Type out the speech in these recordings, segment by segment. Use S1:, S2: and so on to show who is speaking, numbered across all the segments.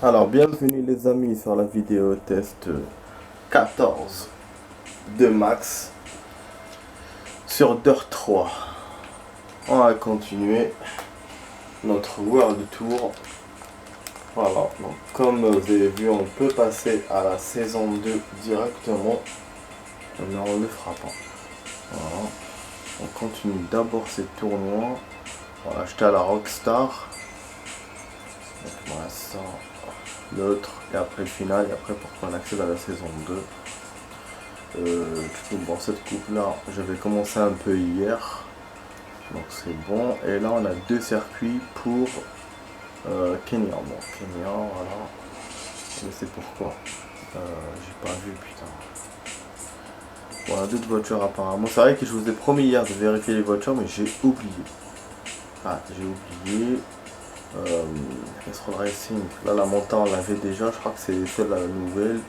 S1: Alors, bienvenue les amis sur la vidéo test 14 de Max sur Dirt 3. On va continuer notre World Tour. Voilà, donc comme vous avez vu, on peut passer à la saison 2 directement, mais on ne le fera pas. Voilà. On continue d'abord ces tournois. On va acheter à la Rockstar. Donc voilà ça, l'autre, et après le final, et après pour qu'on accède à la saison 2. Bon, cette coupe là, j'avais commencé un peu hier, donc c'est bon. Et là on a deux circuits pour Kenya. Bon, Kenya, voilà, je sais pourquoi, j'ai pas vu, putain. Bon, on a d'autres voitures apparemment. C'est vrai que je vous ai promis hier de vérifier les voitures, mais j'ai oublié. J'ai oublié. Road Racing, là la montée on l'avait déjà, je crois que c'est celle la nouvelle.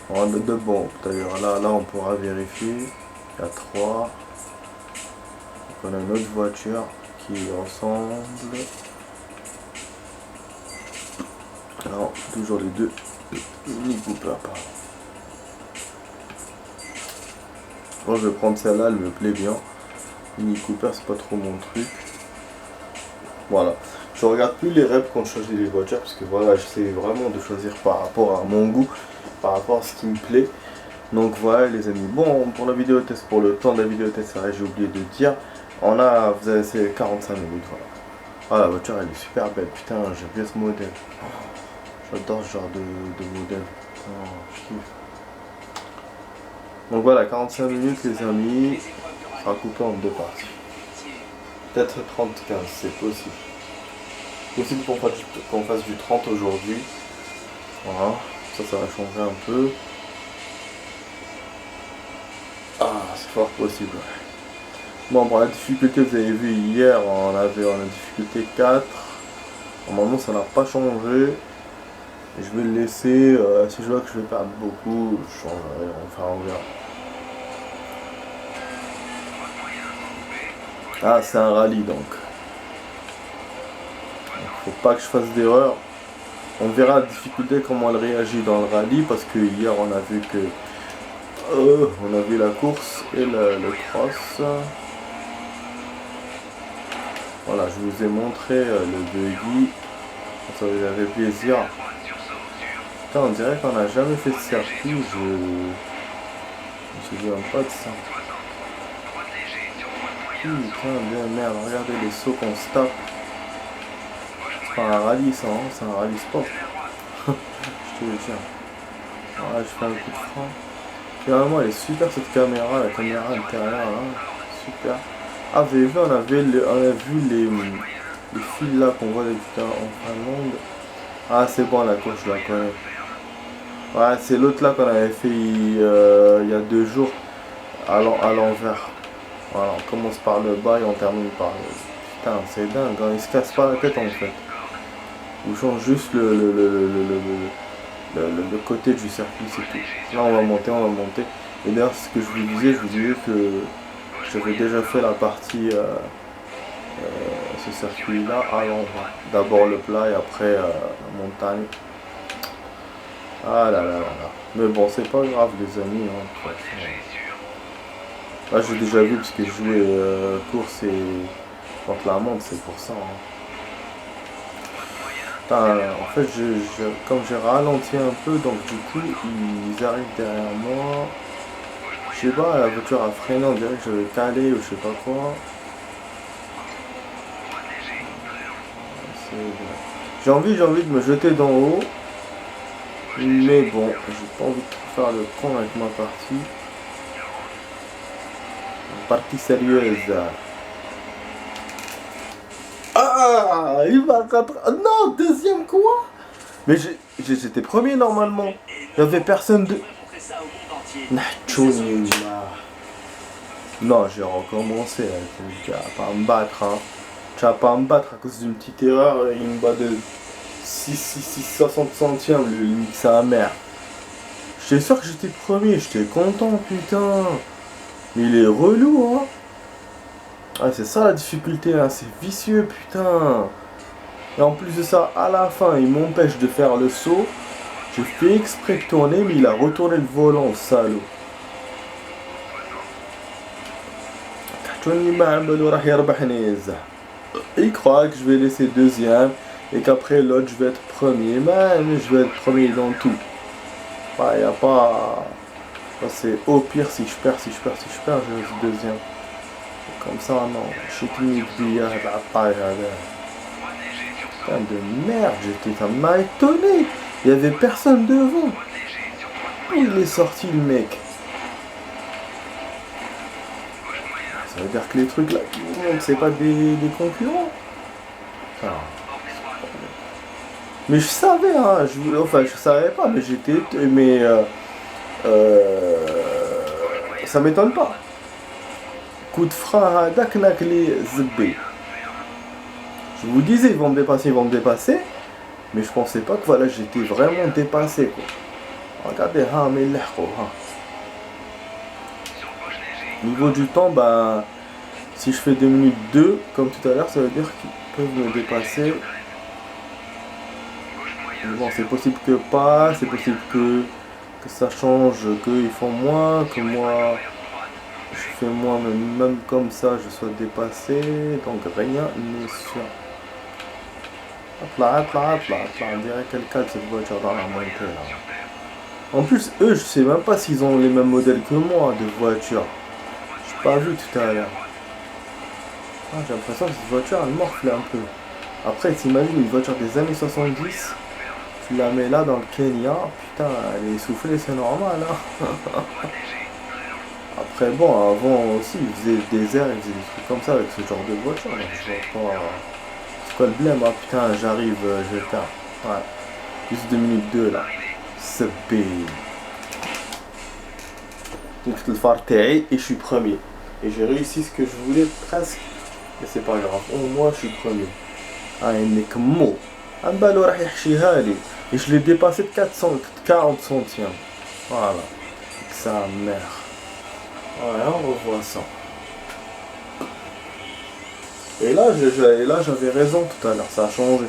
S1: On a de bon, d'ailleurs là on pourra vérifier. Il y a 3. Donc on a une autre voiture qui ressemble. Alors toujours les deux Mini Cooper. Moi je vais prendre celle-là, elle me plaît bien. Mini Cooper c'est pas trop mon truc. Voilà. Je regarde plus les reps quand je choisis les voitures parce que voilà, j'essaie vraiment de choisir par rapport à mon goût, par rapport à ce qui me plaît. Donc voilà les amis. Bon, pour la vidéo test, pour le temps de la vidéo test, c'est vrai, j'ai oublié de dire. Vous avez c'est 45 minutes, voilà. Ah, la voiture elle est super belle, putain, j'aime bien ce modèle. J'adore ce genre de modèle. Putain, je kiffe. Donc voilà, 45 minutes les amis. Ça sera coupé en deux parties. Peut-être 30-15, c'est possible. Possible qu'on fasse du 30 aujourd'hui. Voilà, ça va changer un peu. Ah, c'est fort possible. Bon, pour la difficulté, vous avez vu hier, on a difficulté 4. Normalement, ça n'a pas changé. Je vais le laisser. Si je vois que je vais perdre beaucoup, je changerai. Enfin, on verra. Ah, c'est un rallye donc. Faut pas que je fasse d'erreur. On verra la difficulté, comment elle réagit dans le rallye, parce que hier on a vu que on a vu la course et le cross. Voilà, je vous ai montré le buggy. Ça vous avait plaisir. Putain, on dirait qu'on n'a jamais fait ce circuit. Je me souviens pas de ça. Putain, bien merde, regardez les sauts qu'on se tape. C'est pas un rallye ça, hein, c'est un rallye sport. Je te le dis. Voilà, je fais un coup de frein. Finalement, elle est super cette caméra, la caméra intérieure là. Super. Ah, vous avez vu, on a vu les fils là qu'on voit en Finlande. Ah, c'est bon, la course, je la connais. Ouais, c'est l'autre là qu'on avait fait il y a 2 jours à l'envers. Voilà, on commence par le bas et on termine par le... Putain, c'est dingue, hein, il se casse pas la tête en fait. On change juste le côté du circuit, c'est tout. Là, on va monter. Et d'ailleurs, ce que je vous disais que j'avais déjà fait la partie, ce circuit-là à l'envers. D'abord le plat et après la montagne. Ah là là là là. Mais bon, c'est pas grave les amis. Hein, là, j'ai déjà vu parce que je jouais course et contre la montre, c'est pour ça. Hein. En fait, comme j'ai ralenti un peu, donc du coup, ils arrivent derrière moi. Je sais pas, la voiture a freiné, on dirait que j'avais calé ou je sais pas quoi. J'ai envie de me jeter d'en haut. Mais bon, j'ai pas envie de faire le con avec ma partie. Une partie sérieuse. Ah, il va rattraper. Non, deuxième quoi? Mais j'étais premier normalement. Il y avait personne de... Nacho Nima. Non, j'ai recommencé. Tu vas pas me battre. Hein. Tu vas pas me battre à cause d'une petite erreur. Il me bat de 60 centièmes. Le limite, c'est sa mère. J'étais sûr que j'étais premier. J'étais content, putain. Mais il est relou, hein. Ah, c'est ça la difficulté, hein. C'est vicieux, putain. Et en plus de ça, à la fin, il m'empêche de faire le saut. J'ai fait exprès de tourner, mais il a retourné le volant, salaud. Il croit que je vais laisser deuxième et qu'après l'autre je vais être premier. Mais je vais être premier dans tout. Il n'y a pas... C'est au pire si je perds, je reste deuxième. Comme ça, non. Je suis tenu de putain de merde, ça m'a étonné. Il y avait personne devant. Il est sorti le mec. Ça veut dire que les trucs là qui vous montrent, c'est pas des concurrents. Ah. Mais je savais, hein, je savais pas, mais j'étais... Mais... ça m'étonne pas. Coup de frein, daknakli zbé. Je vous disais, ils vont me dépasser, mais je pensais pas que voilà, j'étais vraiment dépassé, quoi. Regardez, hein, mais niveau du temps, bah, si je fais 2 minutes 2, comme tout à l'heure, ça veut dire qu'ils peuvent me dépasser. Mais bon, c'est possible que pas, c'est possible que ça change, qu'ils font moins, que moi je fais moins, mais même comme ça je sois dépassé, donc rien n'est sûr. Hop là, on dirait quelqu'un de cette voiture dans la montée là. En plus, eux, je sais même pas s'ils ont les mêmes modèles que moi de voiture. J'ai pas vu tout à l'heure. J'ai l'impression que cette voiture elle morfle un peu. Après, t'imagines une voiture des années 70, tu la mets là dans le Kenya, putain, elle est essoufflée, c'est normal. Hein. Après, bon, avant aussi, ils faisaient des airs, ils faisaient des trucs comme ça avec ce genre de voiture. Donc, je vois pas. C'est quoi le blême? Ah putain, j'arrive, je perds. Ouais. Juste 2 minutes 2 là. C'est B. Donc, je le faire tailler et je suis premier. Et j'ai réussi ce que je voulais presque. Mais c'est pas grave. Au moins, je suis premier. Ah, il n'est que mot. Un ballon et je l'ai dépassé de 40 centièmes. Voilà. Sa mère. Ouais, on revoit ça. Et là, j'avais raison tout à l'heure, ça a changé.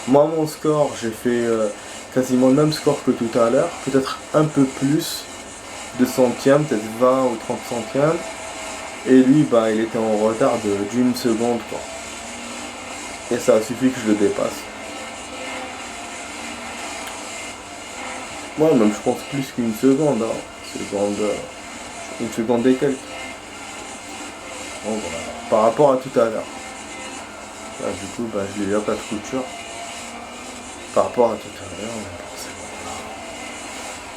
S1: Moi, mon score, j'ai fait quasiment le même score que tout à l'heure. Peut-être un peu plus de centièmes, peut-être 20 ou 30 centièmes. Et lui, bah, il était en retard d'une seconde, quoi. Et ça a suffi que je le dépasse. Moi, même, je pense plus qu'une seconde. Hein. Une seconde et quelques. Bon, voilà. Par rapport à tout à l'heure. Là, du coup, bah, je l'ai eu à 4 coutures. Par rapport à tout à l'heure,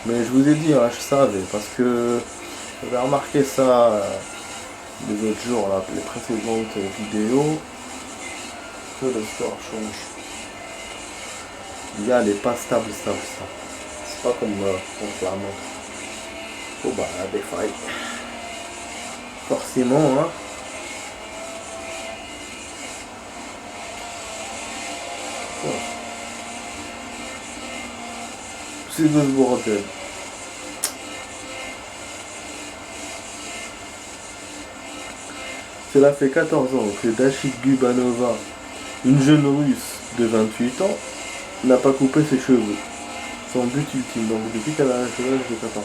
S1: mais je vous ai dit, hein, je savais, parce que j'avais remarqué ça les autres jours, là, les précédentes vidéos, que le score change. Là, elle n'est pas stable. C'est pas comme contre la montre. Oh bah, des failles. Forcément, hein. C'est de ce bordel. Cela fait 14 ans que Dashik Gubanova, une jeune russe de 28 ans, n'a pas coupé ses cheveux. Son but ultime, donc depuis qu'elle a l'âge de 14 ans.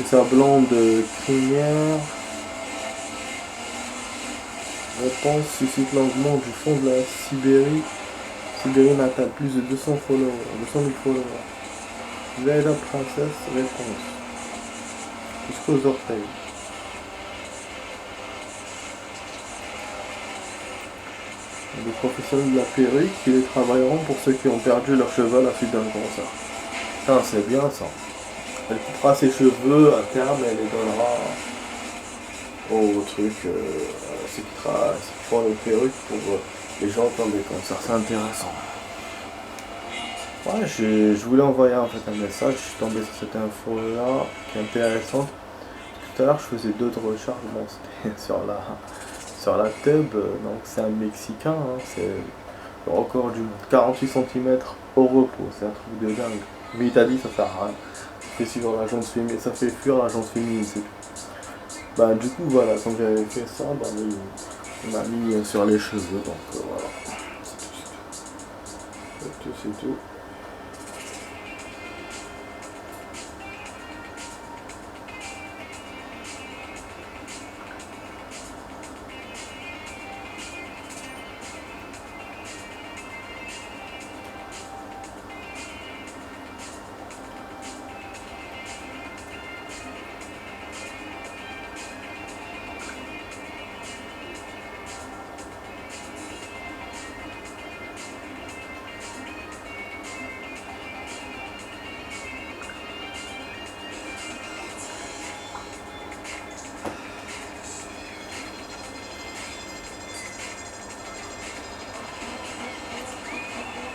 S1: Et sa blonde crinière réponse suscite l'engouement du fond de la Sibérie natale, plus de 200 000 followers. Laila princesse réponse. Jusqu'aux orteils. Les professionnels de la perruque, qui les travailleront pour ceux qui ont perdu leurs cheveux à la suite d'un concert. Ça, c'est bien ça. Elle coupera ses cheveux à terme et elle les donnera au truc, ceux qui font les perruques pour les gens qui ont des concerts. C'est intéressant. Ouais, je voulais envoyer en fait un message, je suis tombé sur cette info là, qui est intéressante. Tout à l'heure je faisais d'autres recherches, bon c'était sur la tub, donc c'est un Mexicain, hein, c'est le record du monde, 48 cm au repos, c'est un truc de dingue. Mais il t'a dit ça sert à rien, ça fait fuir la jante féminine, c'est tout. Bah du coup voilà, quand j'avais fait ça, bah, il m'a mis sur les cheveux, donc voilà. C'est tout.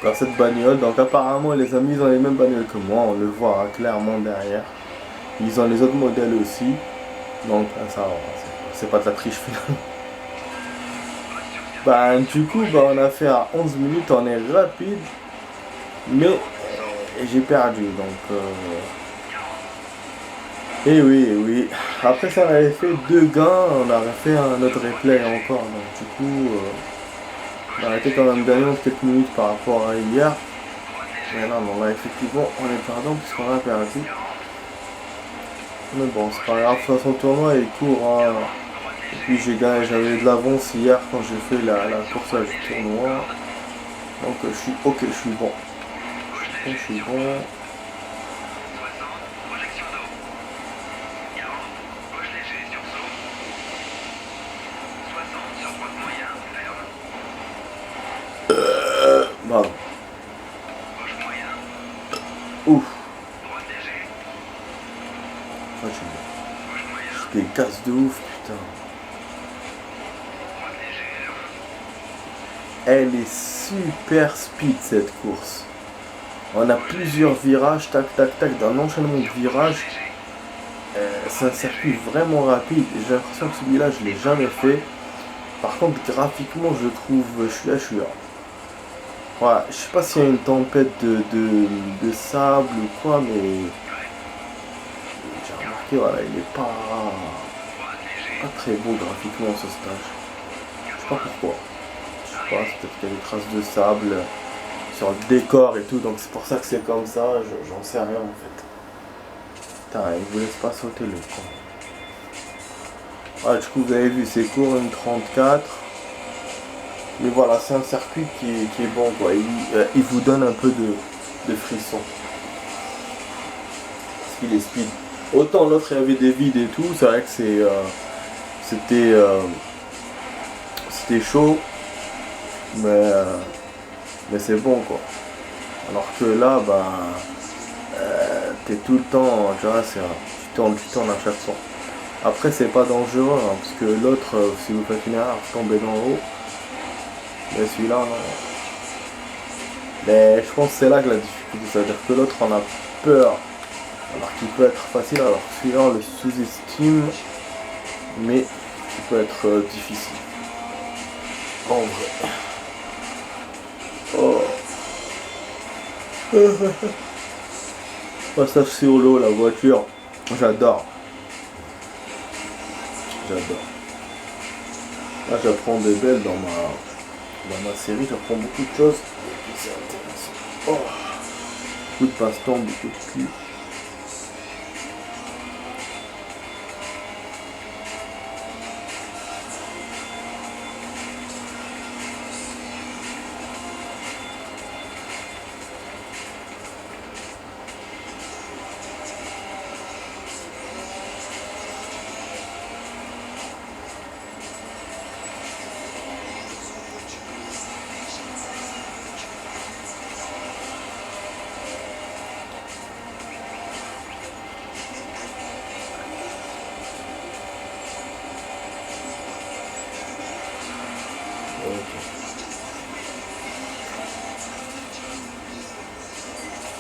S1: Dans cette bagnole, donc apparemment les amis ils ont les mêmes bagnoles que moi, on le voit hein, clairement derrière. Ils ont les autres modèles aussi, donc ça c'est pas de la triche finalement. Bah du coup on a fait à 11 minutes, on est rapide, mais j'ai perdu donc et oui, après ça on avait fait 2 gains, on avait fait un autre replay encore, donc du coup on a été quand même dernier quelques minutes par rapport à hier. Mais là, bon, là, effectivement, on est perdant puisqu'on a perdu. Mais bon, c'est pas grave, de toute façon, le tournoi est court. Hein. Et puis j'ai gagné, j'avais de l'avance hier quand j'ai fait la course du tournoi. Donc je suis ok, je suis bon. Je suis bon. Bah. Ouf. Je des casses de ouf, putain. Elle est super speed cette course. On a plusieurs virages, tac tac tac, d'un enchaînement de virages. C'est un circuit vraiment rapide. J'ai l'impression que celui-là je l'ai jamais fait. Par contre graphiquement je trouve, je suis là. Ouais, je sais pas s'il y a une tempête de sable ou quoi, mais j'ai remarqué, voilà, il est pas très beau graphiquement ce stage. Je sais pas pourquoi. Je sais pas, c'est peut-être qu'il y a des traces de sable sur le décor et tout, donc c'est pour ça que c'est comme ça, j'en sais rien en fait. Putain, il vous laisse pas sauter le con. Ouais, du coup vous avez vu, c'est court, une 34. Mais voilà, c'est un circuit qui est bon quoi, il vous donne un peu de frisson. Parce qu'il est speed. Autant l'autre il y avait des vides et tout, c'est vrai que c'était chaud, mais c'est bon quoi. Alors que là, t'es tout le temps, tu vois, tu tournes à chaque fois. Après c'est pas dangereux, hein, parce que l'autre, si vous faites une erreur, vous tombez d'en haut. Mais celui-là, non. Mais je pense que c'est là que la difficulté, c'est-à-dire que l'autre on a peur, alors qu'il peut être facile, alors celui-là on le sous-estime, mais il peut être difficile. En vrai. Oh. Passage sur l'eau, la voiture, j'adore. Là j'apprends des belles dans ma série, j'apprends beaucoup de choses. Et c'est intéressant. Oh. Beaucoup de baston, beaucoup de cul.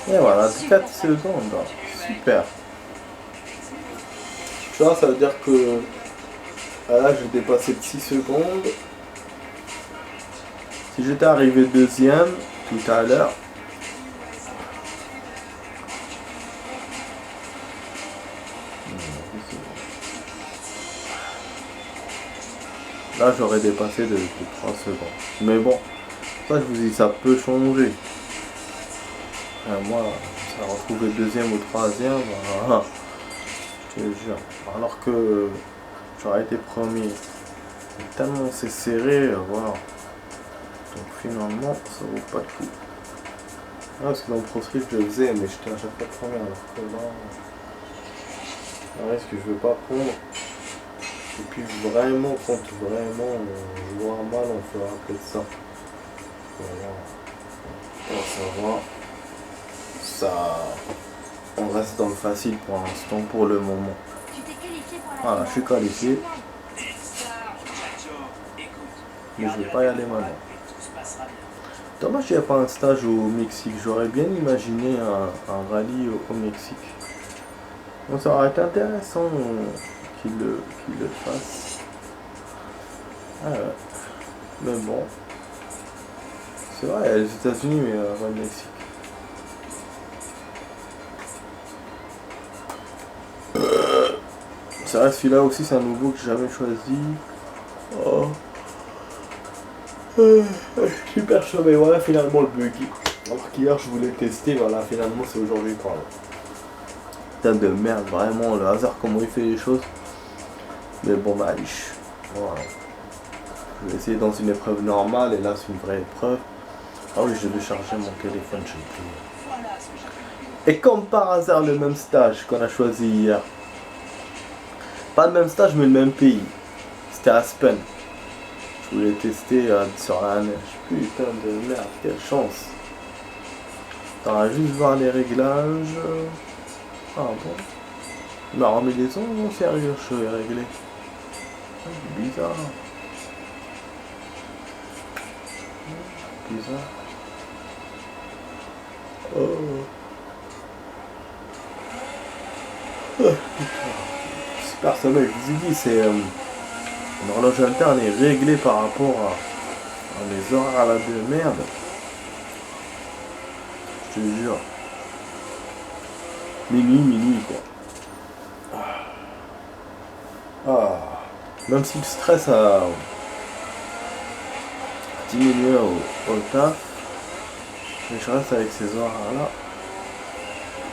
S1: Et voilà, 4 secondes, super. Tu vois, ça veut dire que là j'ai dépassé de 6 secondes. Si j'étais arrivé deuxième tout à l'heure, là j'aurais dépassé de 3 secondes. Mais bon, ça je vous dis, ça peut changer. Moi, ça retrouver deuxième ou troisième, ah, je te jure. Alors que j'aurais été premier. Et tellement c'est serré, voilà. Donc finalement, ça vaut pas le coup. Ah, parce que dans le Pro Street, je le faisais, mais j'étais à chaque fois premier. Alors que là, ouais, ce que je veux pas prendre. Et puis vraiment, quand vraiment on joue mal, on fera peut-être ça. Voilà. Alors, ça va. Ça, on reste dans le facile pour l'instant, pour le moment. Voilà, je suis qualifié. Mais je vais pas y aller maintenant. Dommage qu'il n'y a pas un stage au Mexique. J'aurais bien imaginé un rallye au Mexique. Donc ça aurait été intéressant qu'il le fasse. Ah ouais. Mais bon. C'est vrai, il y a les États-Unis, mais pas le Mexique. C'est vrai, celui-là aussi, c'est un nouveau que j'ai jamais choisi. Oh. Super chaud, mais voilà, finalement le buggy. Alors qu'hier, je voulais tester, voilà, finalement, c'est aujourd'hui quand même. Putain de merde, vraiment, le hasard, comment il fait les choses. Mais bon, bah, voilà. Je vais essayer dans une épreuve normale, et là, c'est une vraie épreuve. Ah oui, je vais charger mon téléphone, je sais plus. Et comme par hasard, le même stage qu'on a choisi hier. Pas le même stage, mais le même pays. C'était Aspen. Je voulais tester sur la neige. Putain de merde, quelle chance. On va juste voir les réglages. Ah bon. Il m'a remis les ondes, sérieux, je vais régler. Ah, bizarre. Bizarre. Oh. Super, ça mec, je vous ai dit, c'est une horloge interne est réglée par rapport à les horaires là de merde. Je te jure. Minuit quoi. Ah. Même si le stress a diminué au taf, mais je reste avec ces horaires là.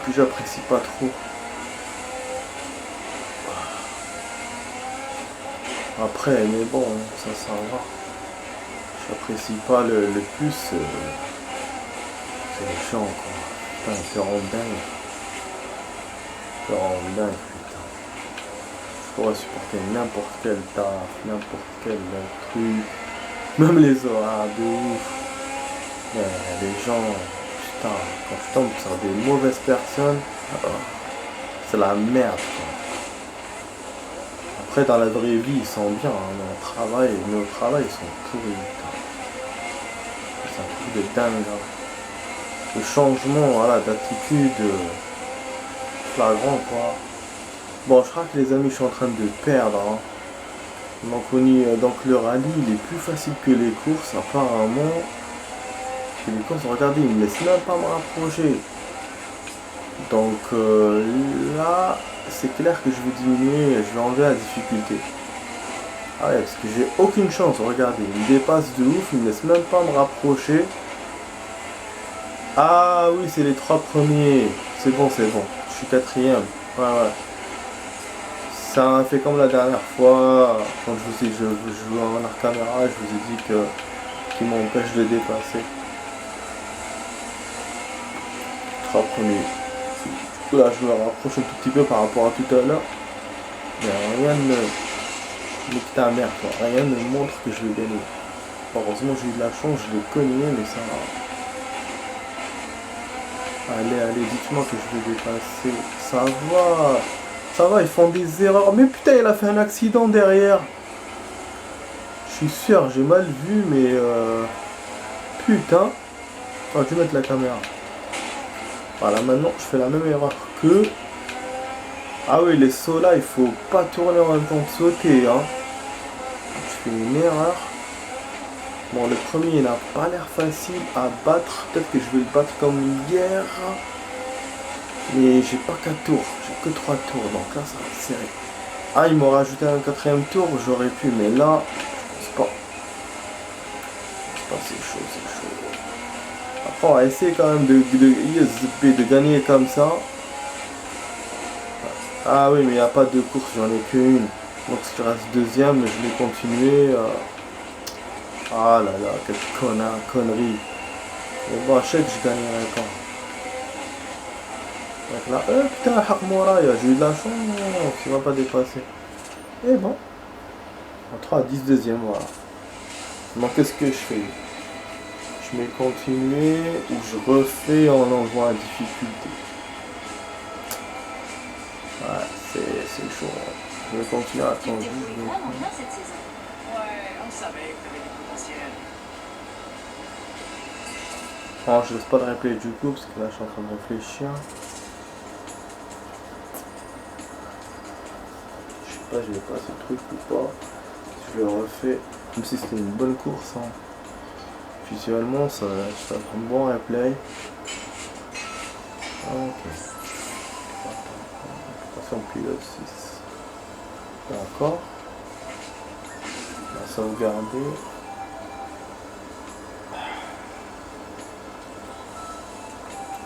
S1: Puis j'apprécie pas trop. Après, mais bon, ça va. J'apprécie pas le plus. C'est les gens quoi. Putain, ils te rendent dingue. Ils te rendent dingue, putain. Je pourrais supporter n'importe quel taf, n'importe quel truc. Même les horaires de ouf. Mais les gens, putain, quand je tombe sur des mauvaises personnes, c'est la merde quoi. Après dans la vraie vie ils sont bien, hein, mais au travail ils sont pourris. C'est un truc de dingue. Hein. Le changement voilà, d'attitude flagrant quoi. Bon je crois que les amis je suis en train de perdre. Hein. Donc le rallye il est plus facile que les courses apparemment. Les courses regardez ils me laissent même pas me rapprocher. Donc là c'est clair que je vais diminuer, je vais enlever la difficulté. Ah ouais, parce que j'ai aucune chance, regardez, il me dépasse de ouf, il me laisse même pas me rapprocher. Ah oui, c'est les 3 premiers, c'est bon, je suis 4ème. Ouais. Ça a fait comme la dernière fois, quand je jouais en hors caméra, je vous ai dit qu'il m'empêche de dépasser. 3 premiers. Là je me rapproche un tout petit peu par rapport à tout à l'heure. Mais rien ne... Mais putain merde quoi, rien ne montre que je vais gagner. Heureusement j'ai eu de la chance, je l'ai cogné mais ça va. Allez, dites-moi que je vais dépasser. Ça va, ils font des erreurs. Mais putain il a fait un accident derrière. Je suis sûr, j'ai mal vu mais putain. Oh, je vais mettre la caméra. Voilà, maintenant je fais la même erreur que... Ah oui, les sauts là, il faut pas tourner en même temps de sauter. Hein. Je fais une erreur. Bon, le premier, il n'a pas l'air facile à battre. Peut-être que je vais le battre comme hier. Mais j'ai pas 4 tours, j'ai que 3 tours. Donc là, ça va être serré. Ah, il m'a rajouté un 4ème tour, j'aurais pu. Mais là, je pense pas. C'est chaud. Oh, essayer quand même de gagner comme ça. Ah oui, mais il n'y a pas de course, j'en ai qu'une. Donc si je reste deuxième, je vais continuer. Ah là là, quelle connerie. Mais bon, je sais que je gagnerai quand. Donc là, putain, Hakmouraya, j'ai eu de la chance, tu vas pas dépasser. Et bon, en 3 à 10 deuxième, voilà. Donc qu'est-ce que je fais? Je mets continuer ou je refais en envoie à difficulté. Ouais, c'est chaud. Je vais continuer à attendre. Oh, je laisse pas de replay du coup parce que là je suis en train de réfléchir. Je sais pas, je vais passer le truc ou pas. Je le refais comme si c'était une bonne course. Hein. Visuellement, ça va être un bon replay. Ok. Attention, pilote 6. D'accord. On va sauvegarder.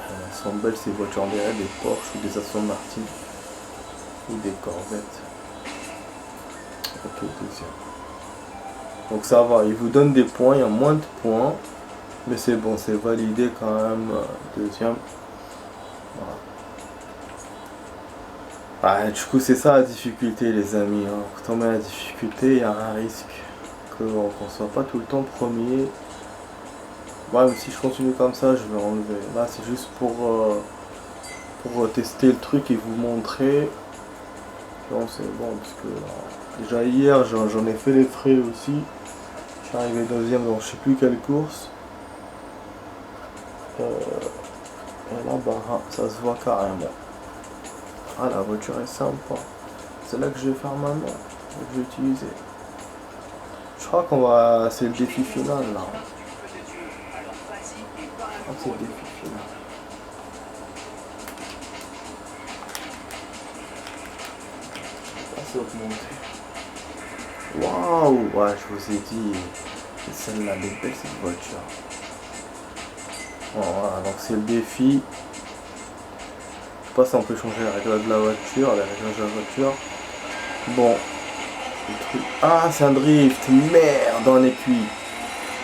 S1: Elles sont belles ces voitures, on dirait des Porsche ou des Aston Martin ou des Corvettes. Ok, deuxième. Donc ça va, il vous donne des points, il y a moins de points, mais c'est bon, c'est validé quand même. Deuxième. Voilà. Ah, du coup, c'est ça la difficulté, les amis. Hein. Quand on met la difficulté, il y a un risque qu'on ne soit pas tout le temps premier. Ouais, mais si je continue comme ça, je vais enlever. Là, c'est juste pour tester le truc et vous montrer. Non, c'est bon, parce que déjà hier, j'en ai fait les frais aussi. Je suis arrivé deuxième dans je sais plus quelle course. Et là, bah, ça se voit carrément. Ah, la voiture est sympa. C'est là que je vais faire maintenant. Que je vais utiliser. Je crois qu'on va... C'est le défi final, là. Ah, c'est le défi final. C'est augmenté. Waouh! Ouais, je vous ai dit, celle-là, elle est belle cette voiture. Bon, voilà, donc c'est le défi. Je sais pas si on peut changer les réglages de la voiture, les réglages de la voiture. Bon. Le truc... Ah, c'est un drift! Merde, on est cuit.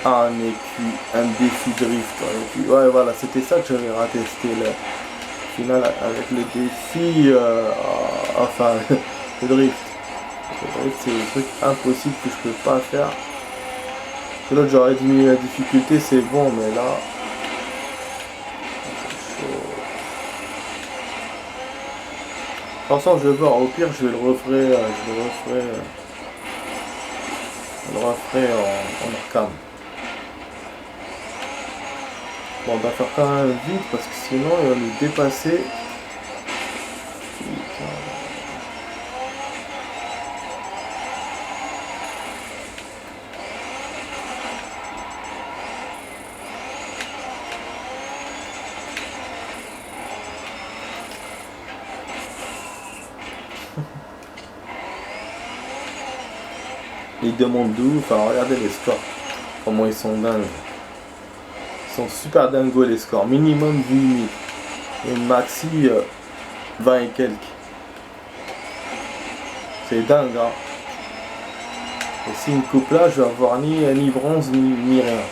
S1: Ah, on est cuit. Un défi drift, on est cuit. Ouais, voilà, c'était ça que j'avais raté. C'était le final avec le défi. Enfin, le drift. C'est le truc impossible que je peux pas faire. L'autre j'aurais diminué la difficulté, c'est bon, mais là c'est chaud. De toute façon je vais voir, au pire je vais le referai, en cam. Bon, on va faire quand même vite parce que sinon il va nous dépasser. Ils demandent d'où, enfin regardez les scores, comment ils sont dingues. Ils sont super dingos les scores, minimum 8000 et maxi 20 et quelques. C'est dingue hein. Et si une coupe là, je vais avoir ni bronze ni rien.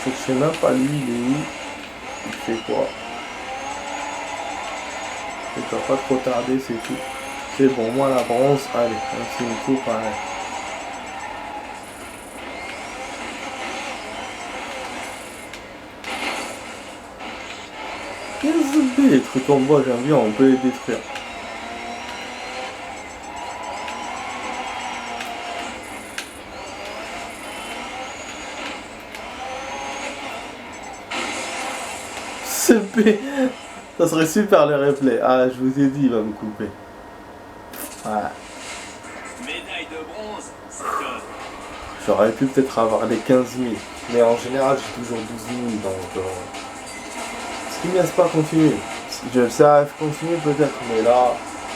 S1: Je sais même pas lui, il est où. Il fait quoi. Je dois pas trop tarder, c'est tout. C'est bon, moi la bronze, allez, c'est une coupe, allez. Les trucs en bois, j'aime bien, on peut les détruire. CP, ça serait super les replays. Ah, je vous ai dit, il va me couper. Voilà.
S2: Médaille de bronze, c'est top.
S1: J'aurais pu peut-être avoir les 15 000. Mais en général, j'ai toujours 12 000. Donc, ce qui me laisse pas continuer. Je le sais, continuer peut-être, mais là,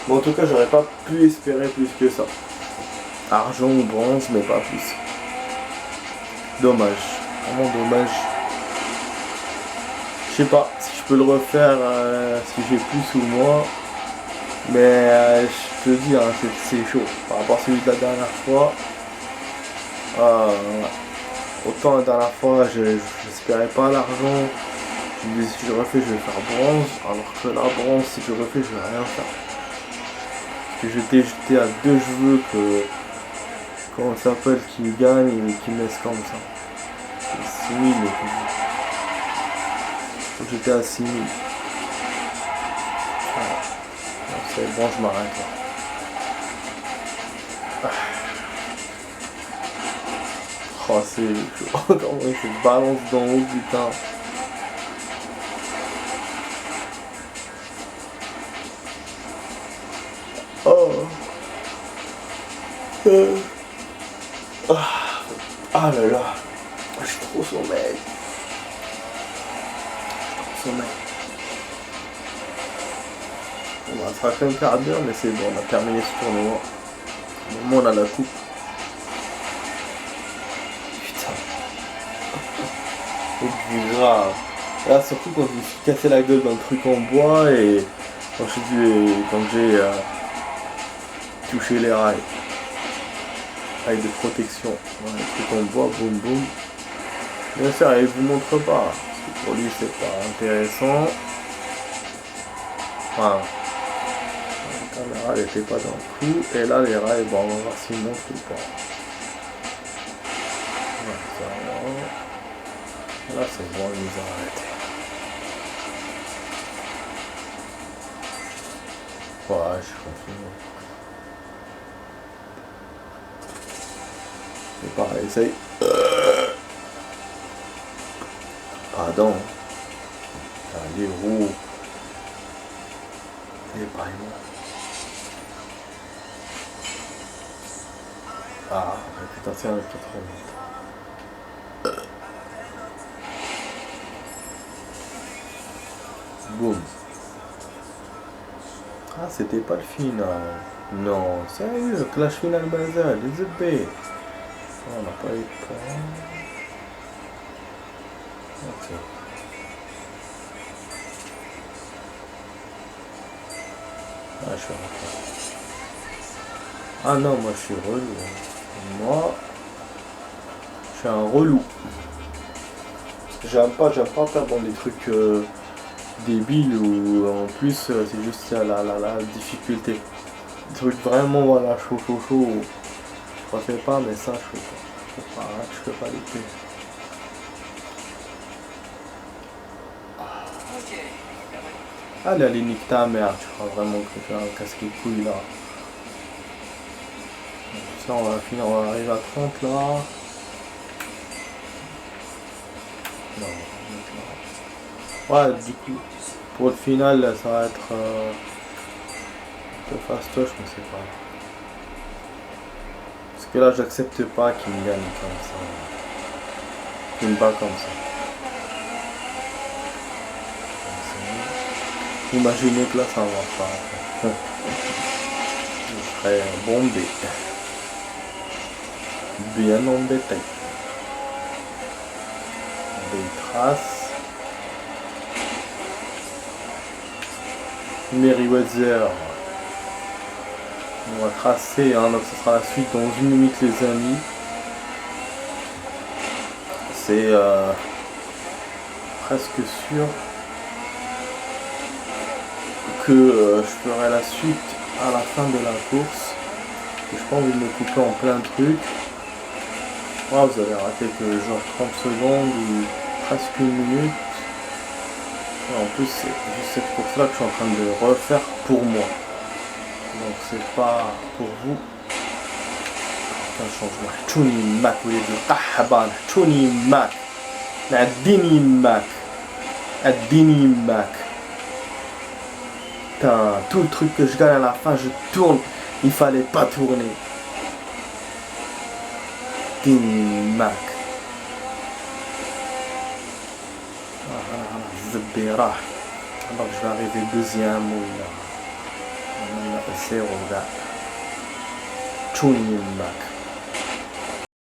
S1: bon, en tout cas, j'aurais pas pu espérer plus que ça. argent ou bronze, mais pas plus. Dommage, vraiment dommage. Je sais pas si je peux le refaire, si j'ai plus ou moins. Mais je te dis, hein, c'est chaud. Par rapport à celui de la dernière fois. Autant la dernière fois, j'espérais pas l'argent. Je me disais, si je refais, je vais faire bronze. Alors que là, bronze, si je refais, je vais rien faire. Parce que j'étais à 2 cheveux que. Comment ça s'appelle, qui gagne et qui me laisse comme ça. C'est 6000. Donc j'étais à 6000. Voilà. Donc c'est bon, je m'arrête là. Oh, c'est chaud. Comment il se balance d'en haut, putain. Oh. Ah là là. J'ai trop sommeil. Sommeil. On va faire qu'un quart d'heure, mais c'est bon, on a terminé ce tournoi. Au moment on a la coupe. Putain. C'est grave. Là, surtout quand je me suis cassé la gueule dans le truc en bois et quand j'ai touché les rails. Rails de protection. Ouais, le truc en bois, boum boum. Bien sûr, il vous montre pas. Parce que pour lui, c'est pas intéressant. Voilà. La caméra, elle était pas dans le coup. Et là, les rails, bon, on va voir s'ils montrent ou pas. Ouais, ça va. Là, c'est bon, ils nous ont arrêté. Ouais, je continue. C'est pareil, essaye. Pardon. Les roues. Les paillements. Ah, putain, c'est un peu trop. Boum. Ah, c'était pas le final. Non, sérieux, clash final bazar, les épées. Oh, on n'a pas eu de point. Ok. Ah, je suis rentré. Ah non, moi je suis relou. Moi, je suis un relou. J'aime pas faire dans des trucs débiles ou en plus c'est juste la difficulté. Des trucs vraiment voilà chaud. Je refais pas, mais ça je fais pas. Je fais pas les trucs. Allez, allez, nique ta mère, tu crois vraiment que tu vas me casser les couilles là. Ça on va finir, on va arriver à 30 là. Non, ouais, du coup, pour le final, ça va être un peu fastoche, mais c'est pas. Parce que là, j'accepte pas qu'il me gagne comme ça. Qu'il me bat comme ça. Imaginez que là, ça va pas. Je serais bombé. Bien embêté. Des traces. Meriwether. On va tracer, hein, donc ce sera la suite dans 1 minute les amis. C'est presque sûr que je ferai la suite à la fin de la course. Je n'ai pas envie de me couper en plein de trucs. Oh, vous avez raté que genre 30 secondes ou presque 1 minute. Et en plus c'est juste cette course là que je suis en train de refaire pour moi. Donc c'est pas pour vous. Un changement. Tony Mac au lieu de Ahban. Tony Mac. Adini Mac. Adini Mac. Putain, tout le truc que je gagne à la fin, je tourne. Il fallait pas tourner. Adini Mac. Zbera. Alors je vais arriver deuxième ou là. 0 gars. Tuning Mac.